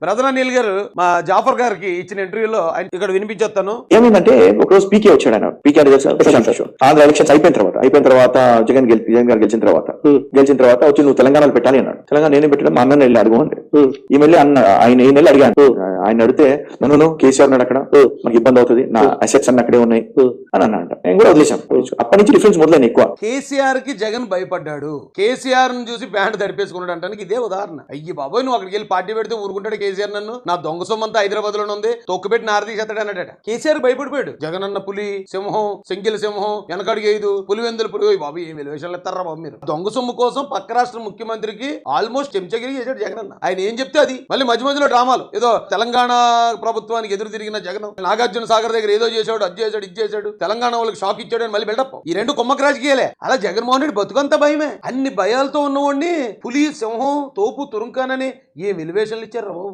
Brother Anil గారు మా జాఫర్ గారికి ఇచ్చిన ఇంటర్వ్యూలో ఆయన ఇక్కడ వినిపించేస్తాను. ఏమైందంటే ఒక రోజు పీకే వచ్చాడు ఆయన. పీకే అంటే తెలుసా? ప్రశాంత్ కిషోర్. ఆంధ్ర ఎలక్షన్స్ అయిపోయిన తర్వాత జగన్ గారు గెలిచిన తర్వాత వచ్చి నువ్వు తెలంగాణలో పెట్టాలి అన్నాడు. తెలంగాణ నేనే పెట్టడం మా అన్న వెళ్ళి అడుగు అంటే ఈ మళ్ళీ ఆయన వెళ్ళి అడిగాను. ఆయన అడిగితే నన్ను కేసీఆర్ నాడు అక్కడ మనకి ఇబ్బంది అవుతుంది, నా అసెట్స్ అన్ని అక్కడే ఉన్నాయి అని అన్నాడు. నేను కూడా వదిలేశాను. అప్పటి నుంచి డిఫరెన్స్ మొదలైన ఎక్కువ. కేసీఆర్ కి జగన్ భయపడ్డాడు, కేసీఆర్ ను చూసి ప్యాంట్ తడిపేసుకున్నాడు అంటానికి ఇదే ఉదాహరణ. అయ్యి బాబోయ్ నువ్వు అక్కడికి వెళ్ళి పార్టీ పెడితే ఊరుకుంటాడు కేసీఆర్, నన్ను నా దొంగ సొమ్మంతా హైదరాబాద్ లోనే ఉంది తొక్కు పెట్టి నారదీసేస్తాడు అన్నాడట. కేసీఆర్ భయపడిపోయాడు. జగన్ అన్న పులి సింహం, సింగిల్ సింహం, వెనకడికి 5 పులివెందుల పులి. బాబు ఏం ఎలివేషన్లు ఇస్తారా బాబు మీరు. దొంగ సొమ్ము కోసం పక్క రాష్ట్ర ముఖ్యమంత్రికి ఆల్మోస్ట్ చెంచగిరి చేశాడు జగన్ అన్న. ఆయన ఏం చెప్తే అది మళ్ళీ మధ్య మధ్యలో డ్రామాలు. ఏదో తెలంగాణ ప్రభుత్వానికి ఎదురు తిరిగిన జగన్ నాగార్జున సాగర్ దగ్గర ఏదో చేశాడు, అది చేశాడు, ఇది చేశాడు, తెలంగాణ వాళ్ళకి షాక్ ఇచ్చాడు అని మళ్ళీ బిల్డప్. ఈ రెండు కుమ్మక రాజకీయాలే. అలా జగన్మోహన్ రెడ్డి బతుకంతా భయమే. అన్ని భయాలతో ఉన్నవాడిని పులి సింహం తోపు తురుంకానని ఏం ఎలివేషన్లు ఇచ్చారు బాబు.